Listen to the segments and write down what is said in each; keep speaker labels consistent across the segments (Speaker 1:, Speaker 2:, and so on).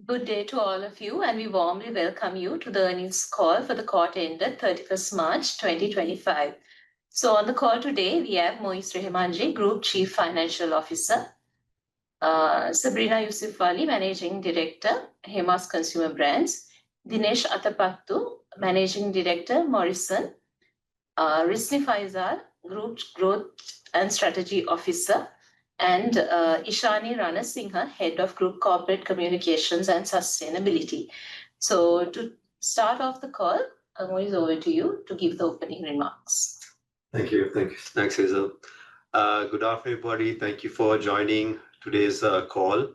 Speaker 1: Good day to all of you, and we warmly welcome you to the earnings call for the quarter ended 31st March 2025. So on the call today, we have Moez Rehimanji, Group Chief Financial Officer, Sabrina Yusuf Ali, Managing Director, Hemas Consumer Brands, Dinesh Atapattu, Managing Director, Morrison, Risni Faizal, Group Growth and Strategy Officer, and Ishani Ranasinghe, Head of Group Corporate Communications and Sustainability. So to start off the call, Moez, over to you to give the opening remarks.
Speaker 2: Thank you. Thanks, Hazel. Good afternoon, everybody. Thank you for joining today's call,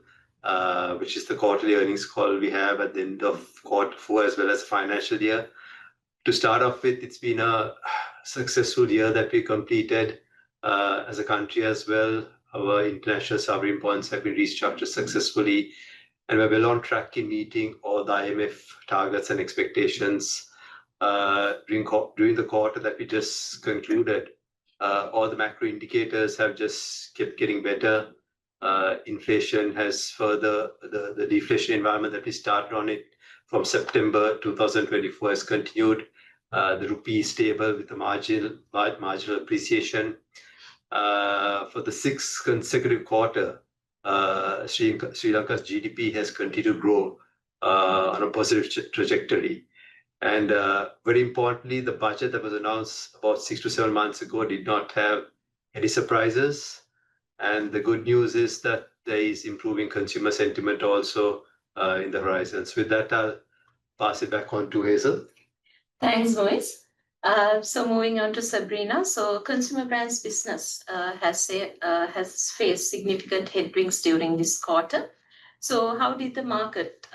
Speaker 2: which is the quarterly earnings call we have at the end of quarter four as well as financial year. To start off with, it's been a successful year that we completed as a country as well. Our international sovereign bonds have been restructured successfully, and we're well on track in meeting all the IMF targets and expectations. During the quarter that we just concluded, all the macro indicators have just kept getting better. Inflation has further, the deflation environment that we started on it from September 2024 has continued. The rupee is stable with a marginal appreciation. For the sixth consecutive quarter, Sri Lanka's GDP has continued to grow on a positive trajectory. And very importantly, the budget that was announced about 6 to 7 months ago did not have any surprises. And the good news is that there is improving consumer sentiment also in the horizons. With that, I'll pass it back on to Hazel.
Speaker 1: Thanks, Moez. So moving on to Sabrina. So consumer brands business has faced significant headwinds during this quarter. So how did the market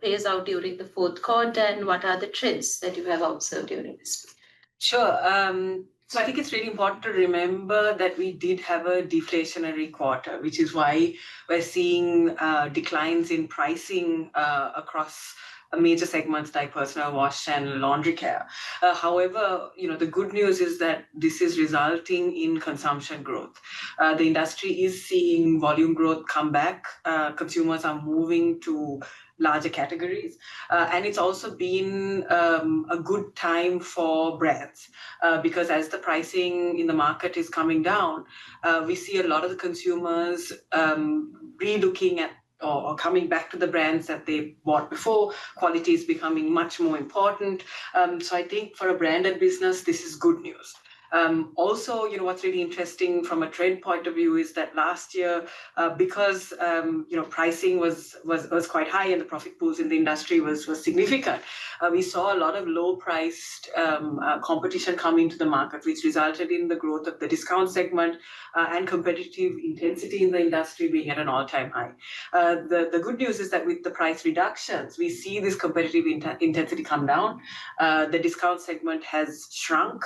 Speaker 1: plays out during the fourth quarter, and what are the trends that you have observed during this?
Speaker 3: Sure. So I think it's really important to remember that we did have a deflationary quarter, which is why we're seeing declines in pricing across major segments like personal wash and laundry care. However, the good news is that this is resulting in consumption growth. The industry is seeing volume growth come back. Consumers are moving to larger categories. And it's also been a good time for brands because as the pricing in the market is coming down, we see a lot of the consumers re-looking at or coming back to the brands that they bought before. Quality is becoming much more important. So I think for a branded business, this is good news. Also, what's really interesting from a trend point of view is that last year, because pricing was quite high and the profit pools in the industry was significant, we saw a lot of low-priced competition come into the market, which resulted in the growth of the discount segment and competitive intensity in the industry being at an all-time high. The good news is that with the price reductions, we see this competitive intensity come down. The discount segment has shrunk,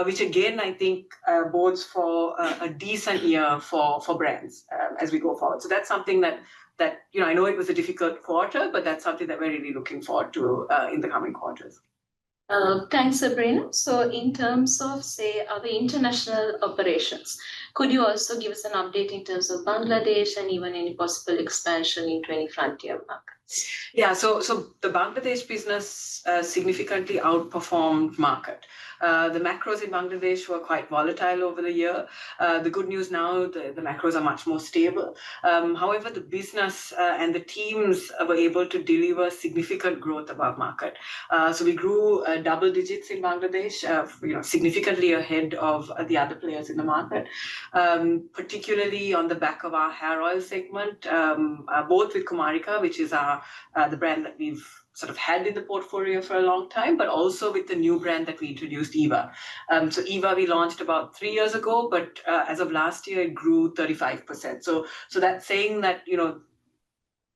Speaker 3: which again, I think bodes for a decent year for brands as we go forward. So that's something that I know it was a difficult quarter, but that's something that we're really looking forward to in the coming quarters.
Speaker 1: Thanks, Sabrina. So in terms of, say, our international operations, could you also give us an update in terms of Bangladesh and even any possible expansion into any frontier markets?
Speaker 3: Yeah, so the Bangladesh business significantly outperformed market. The macros in Bangladesh were quite volatile over the year. The good news now, the macros are much more stable. However, the business and the teams were able to deliver significant growth above market. So we grew double digits in Bangladesh, significantly ahead of the other players in the market, particularly on the back of our hair oil segment, both with Kumarika, which is the brand that we've sort of had in the portfolio for a long time, but also with the new brand that we introduced, Eva. So Eva we launched about 3 years ago, but as of last year, it grew 35%. So that's saying that,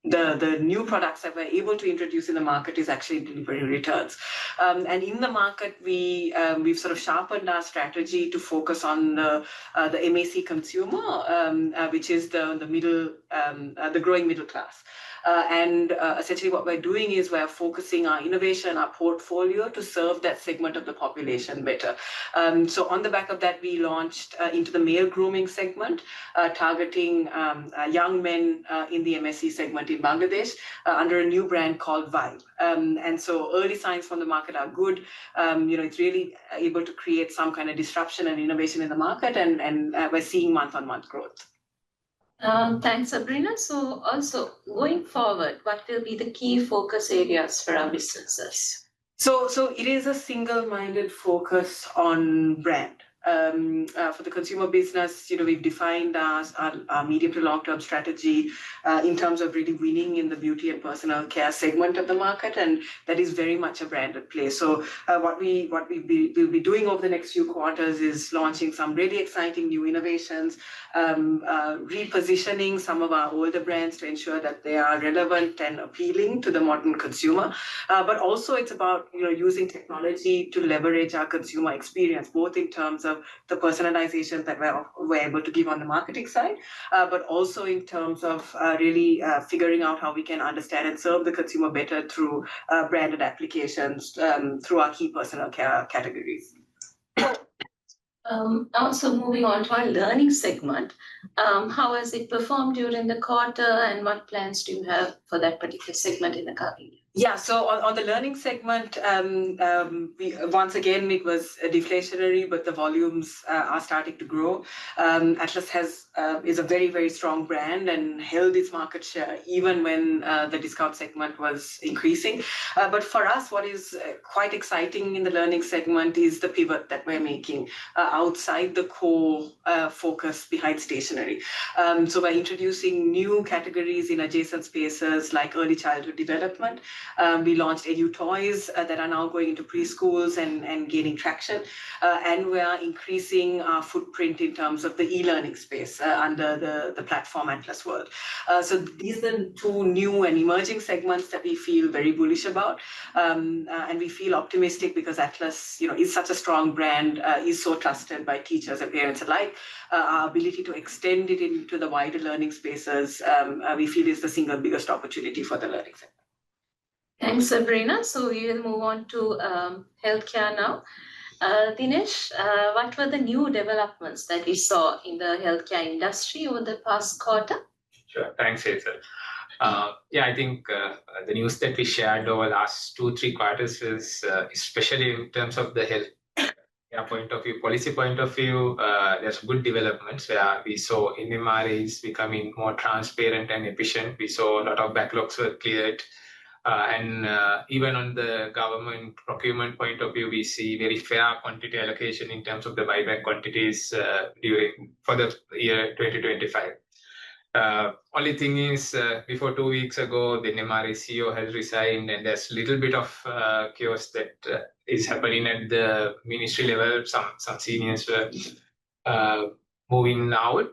Speaker 3: the new products that we're able to introduce in the market is actually delivering returns. And in the market, we've sort of sharpened our strategy to focus on the MAC consumer, which is the growing middle class. And essentially what we're doing is we're focusing our innovation, our portfolio to serve that segment of the population better. So on the back of that, we launched into the male grooming segment, targeting young men in the MSC segment in Bangladesh under a new brand called Vibe. And so early signs from the market are good. It's really able to create some kind of disruption and innovation in the market, and we're seeing month-on-month growth.
Speaker 1: Thanks, Sabrina. So also going forward, what will be the key focus areas for our businesses?
Speaker 3: So it is a single-minded focus on brand. For the consumer business, we've defined our medium to long-term strategy in terms of really winning in the beauty and personal care segment of the market, and that is very much a branded play. So what we'll be doing over the next few quarters is launching some really exciting new innovations, repositioning some of our older brands to ensure that they are relevant and appealing to the modern consumer. But also it's about using technology to leverage our consumer experience, both in terms of the personalization that we're able to give on the marketing side, but also in terms of really figuring out how we can understand and serve the consumer better through branded applications through our key personal care categories.
Speaker 1: Also moving on to our learning segment, how has it performed during the quarter, and what plans do you have for that particular segment in the coming year?
Speaker 3: Yeah, so on the learning segment, once again, it was deflationary, but the volumes are starting to grow. Atlas is a very, very strong brand and held its market share even when the discount segment was increasing. But for us, what is quite exciting in the learning segment is the pivot that we're making outside the core focus behind stationery. So we're introducing new categories in adjacent spaces like early childhood development. We launched Edu Toys that are now going into preschools and gaining traction. And we are increasing our footprint in terms of the e-learning space under the platform Atlas World. So these are the two new and emerging segments that we feel very bullish about. And we feel optimistic because Atlas is such a strong brand, is so trusted by teachers and parents alike. Our ability to extend it into the wider learning spaces, we feel is the single biggest opportunity for the learning sector.
Speaker 1: Thanks, Sabrina. So we will move on to healthcare now. Dinesh, what were the new developments that we saw in the healthcare industry over the past quarter?
Speaker 4: Sure. Thanks, Hazel. I think the news that we shared over the last 2-3 quarters is especially in terms of the health point of view, policy point of view, there's good developments where we saw MRAs becoming more transparent and efficient. We saw a lot of backlogs were cleared. And even on the government procurement point of view, we see very fair quantity allocation in terms of the buyback quantities for the year 2025. Only thing is, before 2 weeks ago, the MRA CEO has resigned, and there's a little bit of chaos that is happening at the ministry level. Some seniors were moving out,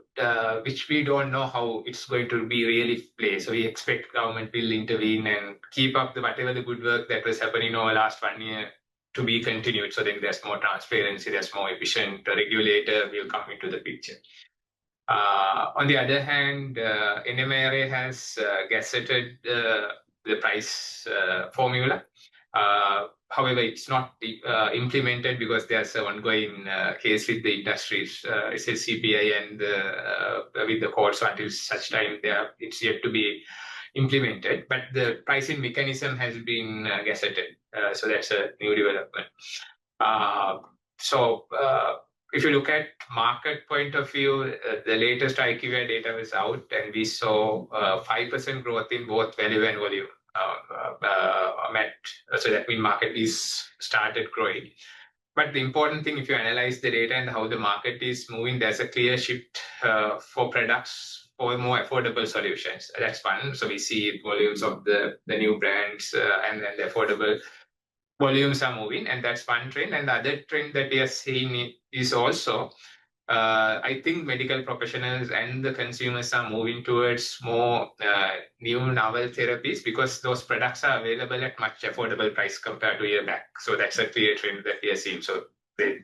Speaker 4: which we don't know how it's going to be really play. So we expect government will intervene and keep up whatever the good work that was happening over the last 1 year to be continued. So then there's more transparency, there's more efficient regulator will come into the picture. On the other hand, NMRA has gazetted the price formula. However, it's not implemented because there's an ongoing case with the industries, SSCPI and with the courts until such time it's yet to be implemented. But the pricing mechanism has been gazetted. So that's a new development. If you look at market point of view, the latest IQVIA data was out, and we saw 5% growth in both value and volume. So that means market is started growing. But the important thing, if you analyze the data and how the market is moving, there's a clear shift for products for more affordable solutions. That's one. So we see volumes of the new brands and then the affordable volumes are moving, and that's one trend. And the other trend that we are seeing is also, I think medical professionals and the consumers are moving towards more new novel therapies because those products are available at much affordable price compared to a year back. So that's a clear trend that we are seeing. So there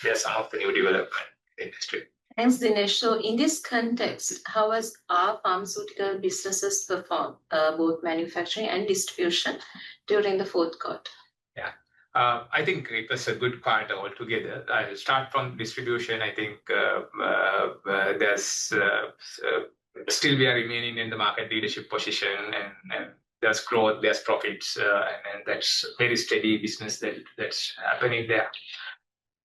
Speaker 4: are some of the new development in the industry.
Speaker 1: Thanks, Dinesh. So in this context, how has our pharmaceutical businesses performed, both manufacturing and distribution, during the fourth quarter?
Speaker 4: Yeah. I think it was a good quarter altogether. I'll start from distribution. I think there's still we are remaining in the market leadership position, and there's growth, there's profits, and that's very steady business that's happening there.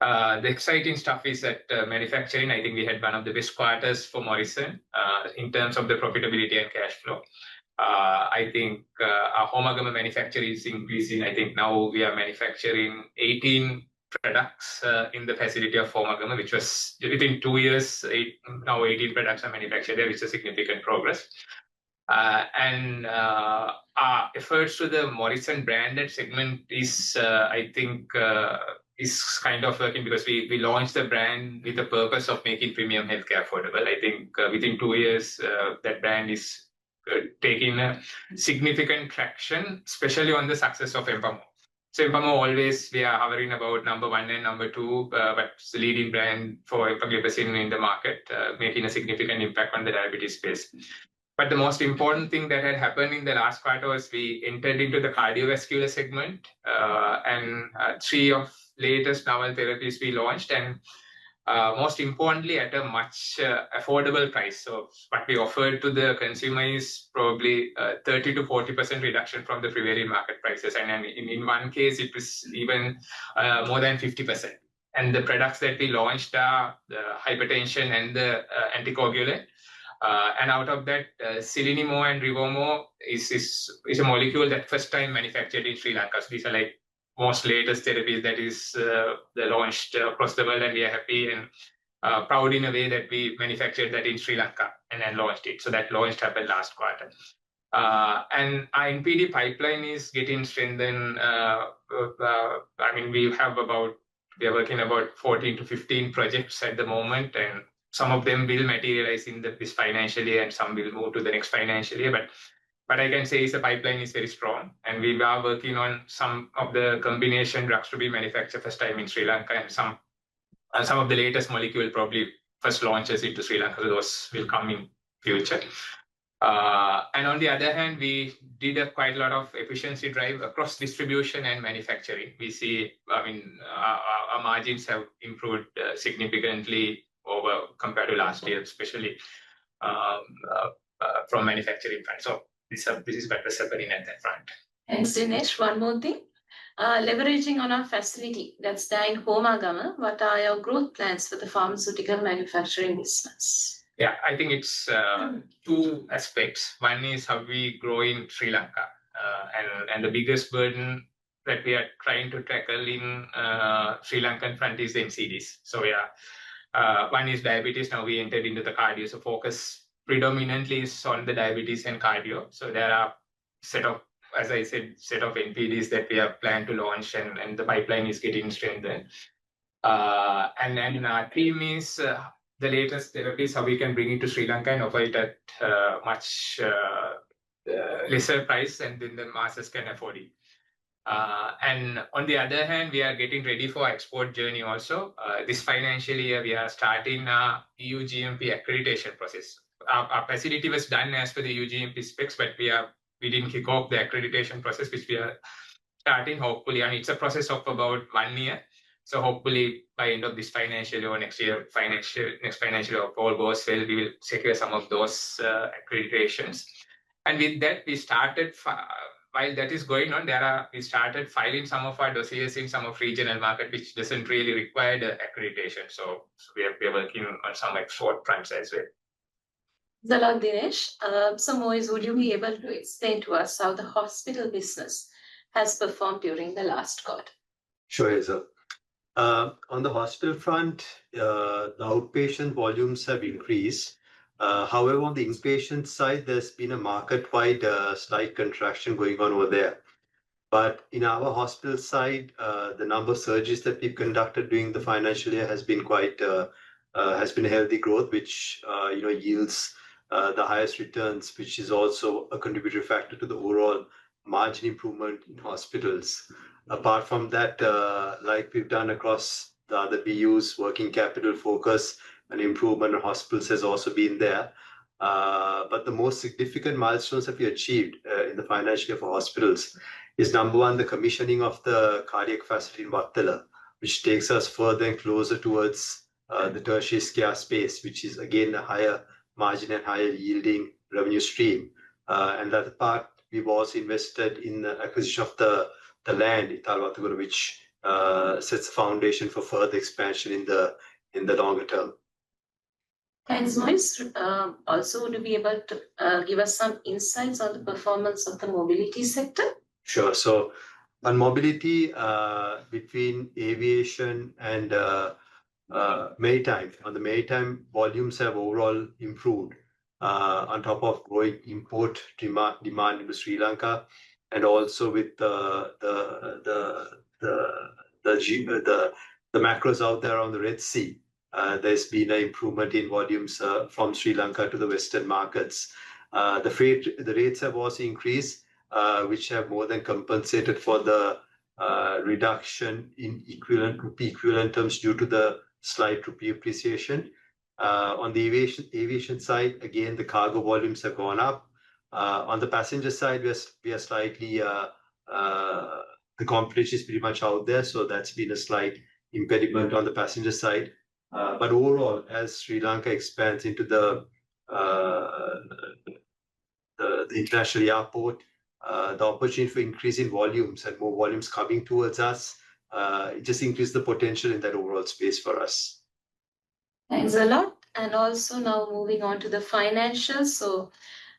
Speaker 4: The exciting stuff is that manufacturing, I think we had one of the best quarters for Morrison in terms of the profitability and cash flow. I think our Homagama manufacturing is increasing. I think now we are manufacturing 18 products in the facility of Homagama, which was within 2 years, now 18 products are manufactured there, which is a significant progress. And our efforts to the Morrison branded segment is, I think, is kind of working because we launched the brand with the purpose of making premium healthcare affordable. I think within 2 years, that brand is taking a significant traction, especially on the success of Empamo. So Empamo always, we are hovering about number 1 and number 2, but it's the leading brand for empagliflozin in the market, making a significant impact on the diabetes space. But the most important thing that had happened in the last quarter was we entered into the cardiovascular segment, and 3 of latest novel therapies we launched, and most importantly at a much affordable price. So what we offered to the consumer is probably 30 to 40% reduction from the prevailing market prices, and in one case it was even more than 50%. And the products that we launched are the hypertension and the anticoagulant. And out of that, Silinimo and Rivomo is a molecule that first time manufactured in Sri Lanka. So these are like most latest therapies that is launched across the world, and we are happy and proud in a way that we manufactured that in Sri Lanka and then launched it. So that launch happened last quarter. And our NPD pipeline is getting strengthened. I mean, we are working about 14 to 15 projects at the moment, and some of them will materialize in this financial year and some will move to the next financial year. But what I can say is the pipeline is very strong, and we are working on some of the combination drugs to be manufactured first time in Sri Lanka, and some of the latest molecule probably first launches into Sri Lanka. Those will come in future. And on the other hand, we did quite a lot of efficiency drive across distribution and manufacturing. We see, I mean, our margins have improved significantly over compared to last year, especially from manufacturing front. So this is what was happening at that front.
Speaker 1: Thanks, Dinesh. One more thing. Leveraging on our facility that's there in Homagama, what are your growth plans for the pharmaceutical manufacturing business?
Speaker 4: Yeah, I think it's 2 aspects. One is how we grow in Sri Lanka, and the biggest burden that we are trying to tackle in Sri Lankan front is the NCDs. So yeah, one is diabetes. Now we entered into the cardio, so focus predominantly is on the diabetes and cardio. So there are set of NPDs that we have planned to launch, and the pipeline is getting strengthened. And then our team is the latest therapies, how we can bring it to Sri Lanka and offer it at much lesser price, and then the masses can afford it. And on the other hand, we are getting ready for export journey also. This financial year, we are starting our EU GMP accreditation process. Our facility was done as per the EU GMP specs, but we didn't kick off the accreditation process, which we are starting hopefully, and it's a process of about 1 year. So hopefully by end of this financial year or next financial year, if all goes well, we will secure some of those accreditations. And with that, we started, while that is going on, we started filing some of our dossiers in some of regional market, which doesn't really require the accreditation. So we are working on some export fronts as well.
Speaker 1: Zalak, Dinesh. So Moise, would you be able to explain to us how the hospital business has performed during the last quarter?
Speaker 2: Sure, Hazel. On the hospital front, the outpatient volumes have increased. However, on the inpatient side, there's been a market-wide slight contraction going on over there. But in our hospital side, the number of surgeries that we've conducted during the financial year has been has been a healthy growth, which yields the highest returns, which is also a contributory factor to the overall margin improvement in hospitals. Apart from that, like we've done across the other BUs, working capital focus an improvement in hospitals has also been there. But the most significant milestones that we achieved in the financial year for hospitals is number one, the commissioning of the cardiac facility in Wattala, which takes us further and closer towards the tertiary care space, which is again a higher margin and higher yielding revenue stream. And that part, we've also invested in the acquisition of the land in Talwataguru, which sets the foundation for further expansion in the longer term.
Speaker 1: Thanks, Moise. Also, would you be able to give us some insights on the performance of the mobility sector?
Speaker 2: Sure. So on mobility, between aviation and maritime, on the maritime, volumes have overall improved on top of growing import demand into Sri Lanka, and also with the macros out there on the Red Sea. There's been an improvement in volumes from Sri Lanka to the Western markets. The rates have also increased, which have more than compensated for the reduction in rupee equivalent terms due to the slight rupee appreciation. On the aviation side, again, the cargo volumes have gone up. On the passenger side, we are slightly, the competition is pretty much out there, so that's been a slight impediment on the passenger side. But overall, as Sri Lanka expands into the international airport, the opportunity for increasing volumes and more volumes coming towards us, it just increases the potential in that overall space for us.
Speaker 1: Thanks a lot. And also now moving on to the financials. So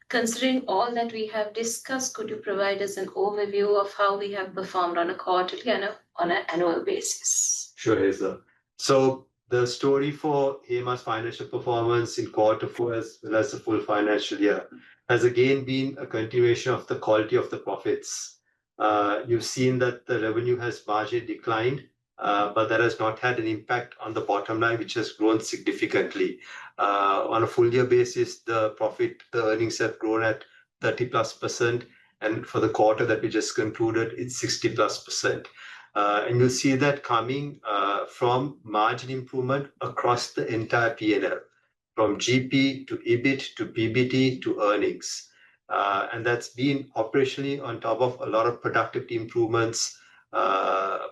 Speaker 1: considering all that we have discussed, could you provide us an overview of how we have performed on a quarterly and on an annual basis?
Speaker 2: Sure, Hazel. So the story for Hemas financial performance in Q4 as well as the full financial year has again been a continuation of the quality of the profits. You've seen that the revenue has marginally declined, but that has not had an impact on the bottom line, which has grown significantly. On a full year basis, the earnings have grown at 30+%, and for the quarter that we just concluded, it's 60+%. And you'll see that coming from margin improvement across the entire P&L, from GP to EBIT to PBT to earnings. And that's been operationally on top of a lot of productivity improvements,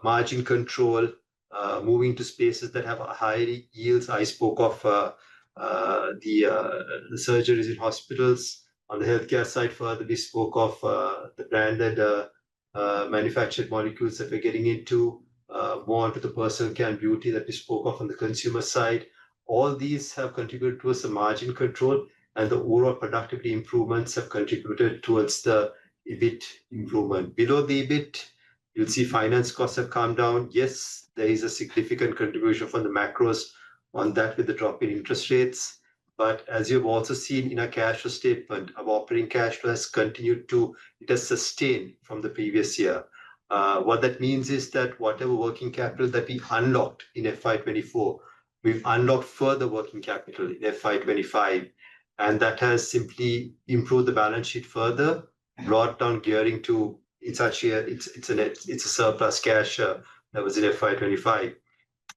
Speaker 2: margin control, moving to spaces that have higher yields. I spoke of the surgeries in hospitals. On the healthcare side, further, we spoke of the branded manufactured molecules that we're getting into, more onto the personal care and beauty that we spoke of on the consumer side. All these have contributed towards the margin control, and the overall productivity improvements have contributed towards the EBIT improvement. Below the EBIT, you'll see finance costs have come down. Yes, there is a significant contribution from the macros on that with the drop in interest rates. But as you've also seen in our cash flow statement, our operating cash flow has it has sustained from the previous year. What that means is that whatever working capital that we unlocked in FY24, we've unlocked further working capital in FY25. And that has simply improved the balance sheet further, brought down gearing to, it's actually it's a surplus cash that was in FY25.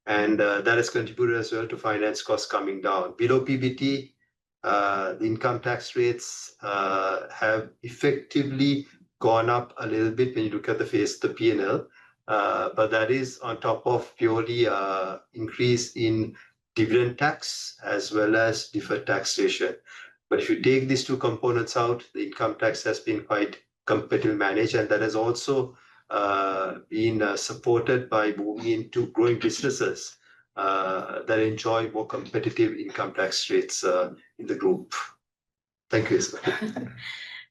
Speaker 2: And that has contributed as well to finance costs coming down. Below PBT, the income tax rates have effectively gone up a little bit when you look at the face of the P&L. But that is on top of purely increase in dividend tax as well as deferred taxation. But if you take these two components out, the income tax has been quite competitively managed, and that has also been supported by moving into growing businesses that enjoy more competitive income tax rates in the group. Thank you, Isabel.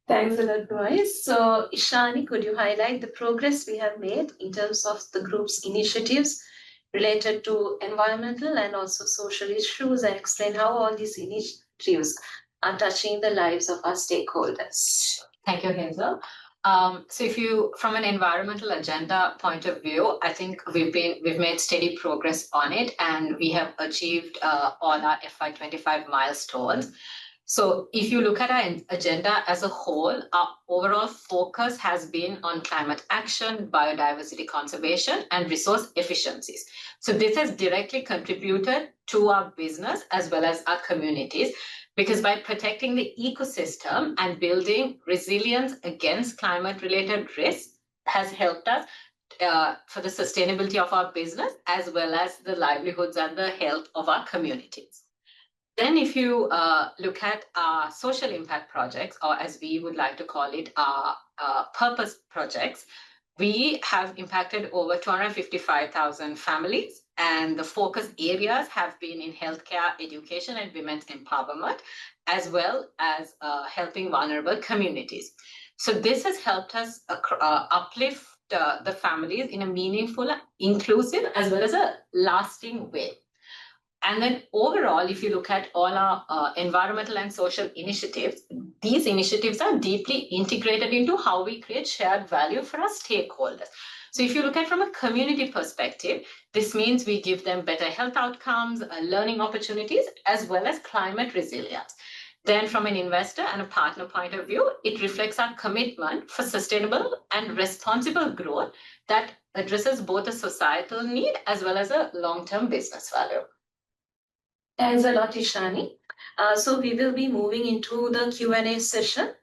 Speaker 1: Thanks a lot, Moise. So, Ishani, could you highlight the progress we have made in terms of the group's initiatives related to environmental and also social issues, and explain how all these initiatives are touching the lives of our stakeholders?
Speaker 5: Thank you, Hazel. So from an environmental agenda point of view, I think we've made steady progress on it, and we have achieved all our FY25 milestones. So if you look at our agenda as a whole, our overall focus has been on climate action, biodiversity conservation, and resource efficiencies. So this has directly contributed to our business as well as our communities, because by protecting the ecosystem and building resilience against climate-related risks has helped us for the sustainability of our business as well as the livelihoods and the health of our communities. Then if you look at our social impact projects, or as we would like to call it, our purpose projects, we have impacted over 255,000 families, and the focus areas have been in healthcare, education, and women's empowerment, as well as helping vulnerable communities. So this has helped us uplift the families in a meaningful, inclusive, as well as a lasting way. And then overall, if you look at all our environmental and social initiatives, these initiatives are deeply integrated into how we create shared value for our stakeholders. So if you look at from a community perspective, this means we give them better health outcomes, learning opportunities, as well as climate resilience. Then from an investor and a partner point of view, it reflects our commitment for sustainable and responsible growth that addresses both a societal need as well as a long-term business value.
Speaker 1: Thanks a lot, Ishani. So we will be moving into the Q&A session.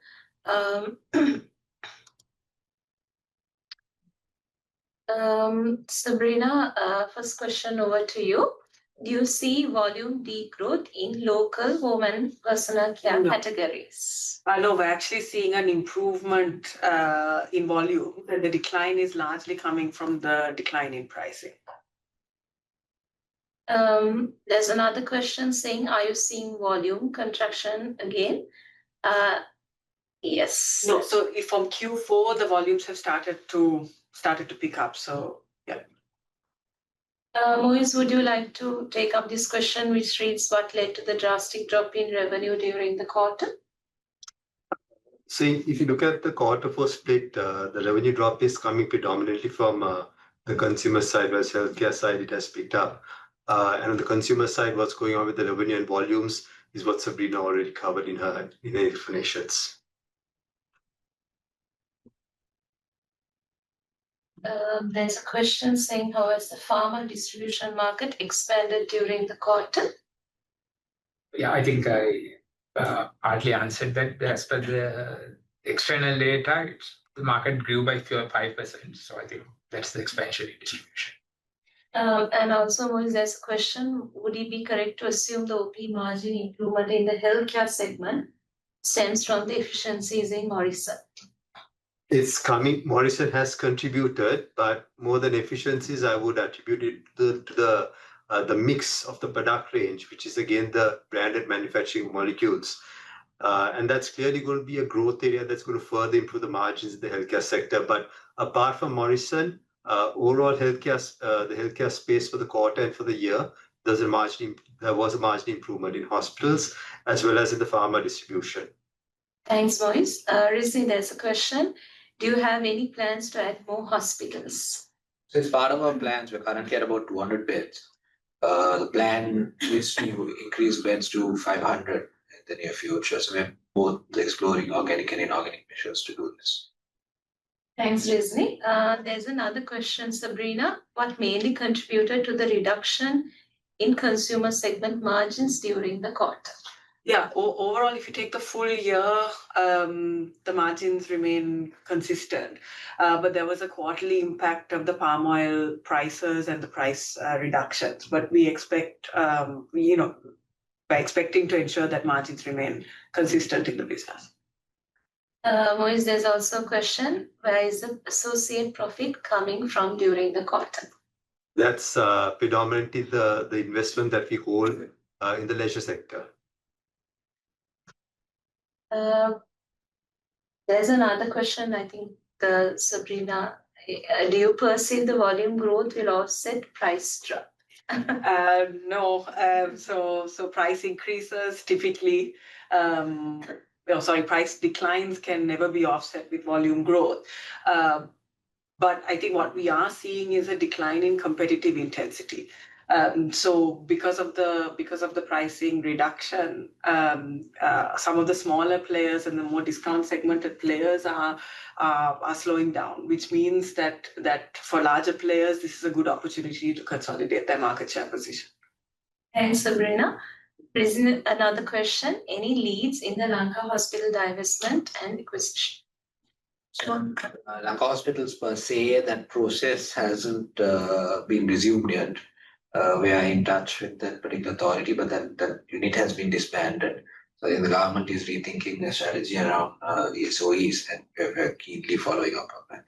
Speaker 1: Sabrina, first question over to you. Do you see volume degrowth in local home and personal care categories?
Speaker 3: No, we're actually seeing an improvement in volume, and the decline is largely coming from the decline in pricing.
Speaker 1: There's another question saying, are you seeing volume contraction again? Yes.
Speaker 3: No, so if from Q4 the volumes have started to pick up. So yeah.
Speaker 1: Moise, would you like to take up this question, which reads, what led to the drastic drop in revenue during the quarter?
Speaker 2: So if you look at the quarter four split, the revenue drop is coming predominantly from the consumer side, whereas healthcare side it has picked up. And on the consumer side, what's going on with the revenue and volumes is what Sabrina already covered in her explanations.
Speaker 1: There's a question saying, how has the pharma distribution market expanded during the quarter?
Speaker 4: Yeah, I think I partly answered that. As per the external data, the market grew by 5%. So I think that's the expansion in distribution.
Speaker 1: And also, Moise, there's a question, would it be correct to assume the OP margin improvement in the healthcare segment stems from the efficiencies in Morrison?
Speaker 2: It's coming. Morrison has contributed, but more than efficiencies, I would attribute it to the mix of the product range, which is again the branded manufacturing molecules. And that's clearly going to be a growth area that's going to further improve the margins in the healthcare sector. But apart from Morrison, overall the healthcare space for the quarter and for the year, there was a margin improvement in hospitals as well as in the pharma distribution.
Speaker 1: Thanks, Moise. Rishi, there's a question. Do you have any plans to add more hospitals?
Speaker 6: So as part of our plans, we're currently at about 200 beds. The plan is to increase beds to 500 in the near future. So we're both exploring organic and inorganic measures to do this.
Speaker 1: Thanks, Rishi. There's another question, Sabrina. What mainly contributed to the reduction in consumer segment margins during the quarter?
Speaker 3: Yeah, overall, if you take the full year, the margins remain consistent. But there was a quarterly impact of the palm oil prices and the price reductions. But we expect, by expecting to ensure that margins remain consistent in the business.
Speaker 1: Moise, there's also a question, where is the associate profit coming from during the quarter?
Speaker 2: That's predominantly the investment that we hold in the leisure sector.
Speaker 1: There's another question, I think, Sabrina. Do you perceive the volume growth will offset price drop?
Speaker 3: No. So price increases typically, price declines can never be offset with volume growth. But I think what we are seeing is a decline in competitive intensity. So because of the pricing reduction, some of the smaller players and the more discount segmented players are slowing down, which means that for larger players, this is a good opportunity to consolidate their market share position.
Speaker 1: Thanks, Sabrina. Another question. Any leads in the Lanka Hospital divestment and acquisition?
Speaker 6: Lanka Hospitals per se, that process hasn't been resumed yet. We are in touch with that particular authority, but that unit has been disbanded. So I think the government is rethinking their strategy around the SOEs, and we're keenly following up on that.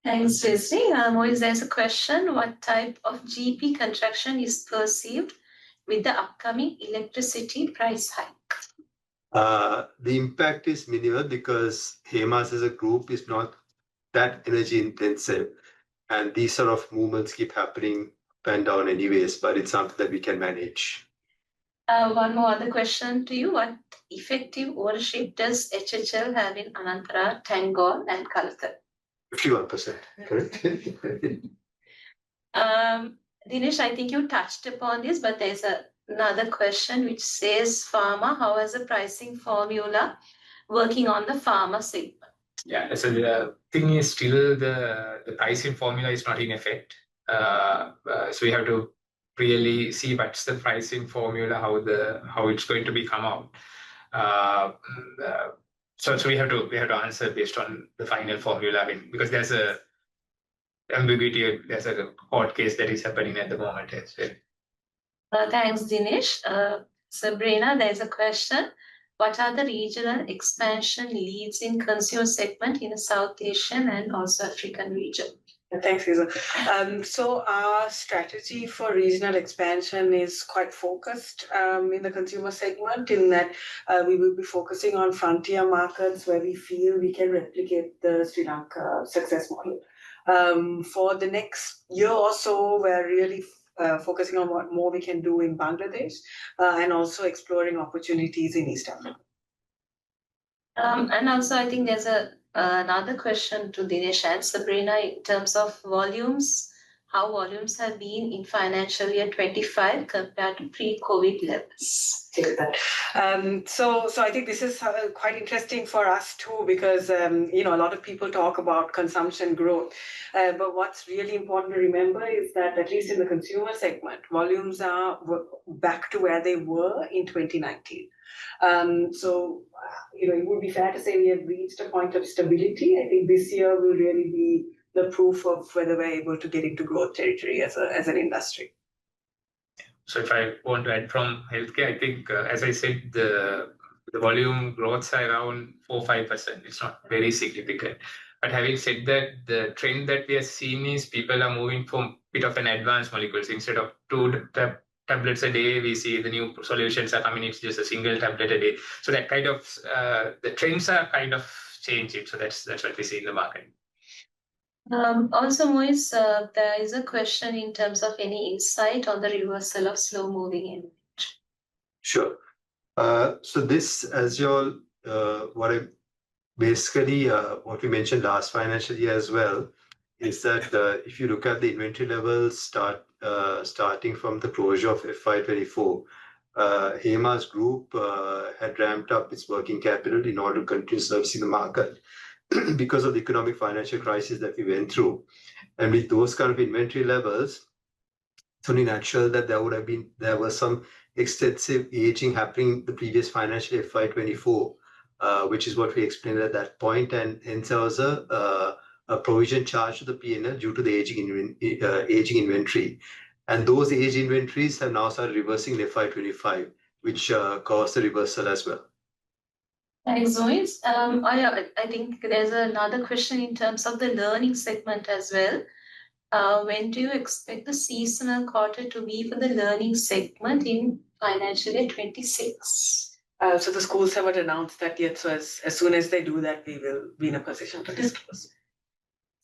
Speaker 1: Thanks, Wesley. Moise, there's a question. What type of GP contraction is perceived with the upcoming electricity price hike?
Speaker 2: The impact is minimal because Hemas as a group is not that energy intensive, and these sort of movements keep happening up and down anyways, but it's something that we can manage.
Speaker 1: One more other question to you. What effective ownership does HHL have in Anantara, Tangor, and Kalatan?
Speaker 2: 51%, correct?
Speaker 1: Dinesh, I think you touched upon this, but there's another question which says, Pharma, how is the pricing formula working on the pharma segment?
Speaker 4: Yeah, so the thing is still the pricing formula is not in effect. So we have to really see what's the pricing formula, how it's going to be come out. So we have to answer based on the final formula, because there's a ambiguity, there's a court case that is happening at the moment as well.
Speaker 1: Thanks, Dinesh. Sabrina, there's a question. What are the regional expansion leads in consumer segment in the South Asian and also African region?
Speaker 3: Thanks, Lisa. So our strategy for regional expansion is quite focused in the consumer segment, in that we will be focusing on frontier markets where we feel we can replicate the Sri Lanka success model. For the next year or so, we're really focusing on what more we can do in Bangladesh and also exploring opportunities in East Africa.
Speaker 1: And also, I think there's another question to Dinesh and Sabrina in terms of volumes, how volumes have been in financial year 25 compared to pre-COVID levels.
Speaker 3: So I think this is quite interesting for us too, because a lot of people talk about consumption growth, but what's really important to remember is that at least in the consumer segment, volumes are back to where they were in 2019. So it would be fair to say we have reached a point of stability. I think this year will really be the proof of whether we're able to get into growth territory as an industry.
Speaker 4: So if I want to add from healthcare, I think, as I said, the volume growths are around 4-5%. It's not very significant. But having said that, the trend that we are seeing is people are moving from a bit of an advanced molecules. Instead of 2 tablets a day, we see the new solutions are coming. It's just a single tablet a day. So that kind of, the trends are kind of changing. So that's what we see in the market.
Speaker 1: Also, Moise, there is a question in terms of any insight on the reversal of slow-moving inventory.
Speaker 2: Sure. So this, as you all, what we mentioned last financial year as well, is that if you look at the inventory levels starting from the closure of FY24, Hemas Group had ramped up its working capital in order to continue servicing the market because of the economic financial crisis that we went through. And with those kind of inventory levels, it's only natural that there was some extensive aging happening in the previous financial FY24, which is what we explained at that point, and hence there was a provision charge to the P&L due to the aging inventory. And those aged inventories have now started reversing in FY25, which caused the reversal as well.
Speaker 1: Thanks, Moise. I think there's another question in terms of the learning segment as well. When do you expect the seasonal quarter to be for the learning segment in financial year 26?
Speaker 3: So the schools haven't announced that yet. So as soon as they do that, we will be in a position to disclose.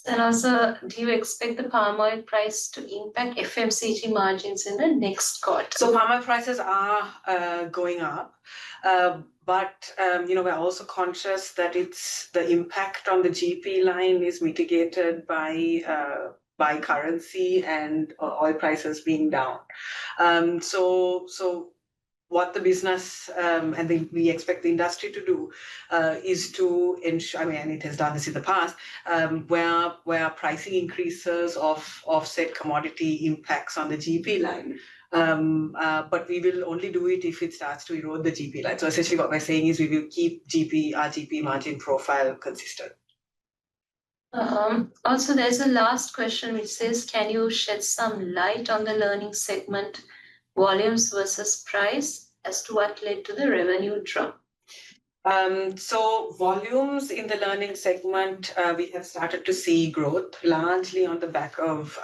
Speaker 1: And also, do you expect the palm oil price to impact FMCG margins in the next quarter?
Speaker 3: So palm oil prices are going up, but we're also conscious that the impact on the GP line is mitigated by currency and oil prices being down. So what the business and we expect the industry to do is to ensure, and it has done this in the past, where pricing increases offset commodity impacts on the GP line. But we will only do it if it starts to erode the GP line. So essentially what we're saying is we will keep our GP margin profile consistent.
Speaker 1: Also, there's a last question which says, can you shed some light on the learning segment volumes versus price as to what led to the revenue drop?
Speaker 3: So volumes in the learning segment, we have started to see growth largely on the back of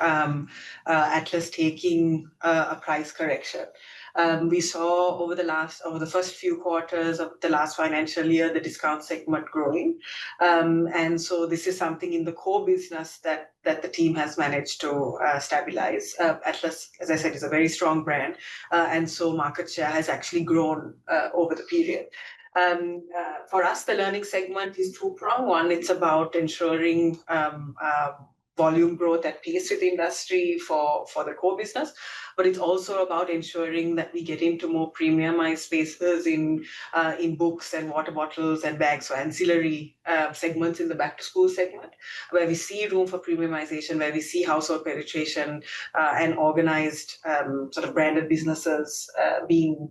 Speaker 3: Atlas taking a price correction. We saw over the first few quarters of the last financial year, the discount segment growing. And so this is something in the core business that the team has managed to stabilize. Atlas, as I said, is a very strong brand. And so market share has actually grown over the period. For us, the learning segment is two-pronged. One, it's about ensuring volume growth at pace with industry for the core business, but it's also about ensuring that we get into more premiumized spaces in books and water bottles and bags, so ancillary segments in the back-to-school segment, where we see room for premiumization, where we see household penetration and organized sort of branded businesses being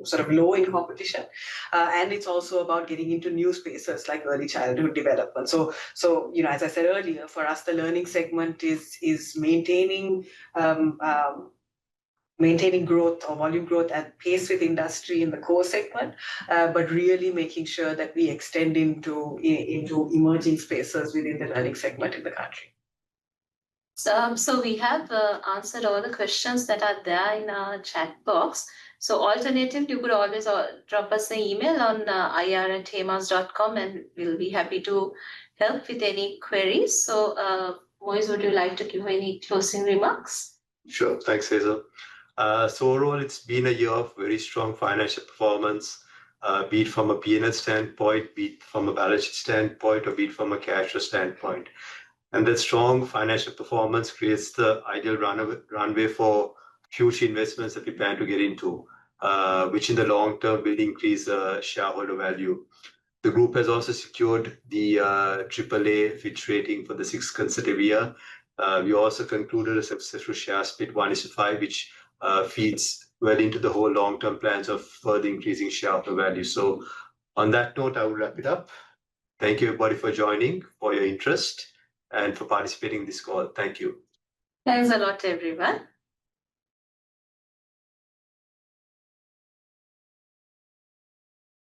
Speaker 3: sort of low in competition. And it's also about getting into new spaces like early childhood development. So as I said earlier, for us, the learning segment is maintaining growth or volume growth at pace with industry in the core segment, but really making sure that we extend into emerging spaces within the learning segment in the country.
Speaker 1: So we have answered all the questions that are there in our chat box. So alternatively, you could always drop us an email on ir@hemas.com and we'll be happy to help with any queries. So Moise, would you like to give any closing remarks?
Speaker 2: Sure. Thanks, Hazel. So overall, it's been a year of very strong financial performance, be it from a P&L standpoint, be it from a balance sheet standpoint, or be it from a cash flow standpoint. And that strong financial performance creates the ideal runway for future investments that we plan to get into, which in the long term will increase shareholder value. The group has also secured the AAA Fitch rating for the 6th consecutive year. We also concluded a successful share split 1:5, which feeds well into the whole long-term plans of further increasing shareholder value. So on that note, I will wrap it up. Thank you everybody for joining, for your interest, and for participating in this call. Thank you.
Speaker 1: Thanks a lot, everyone.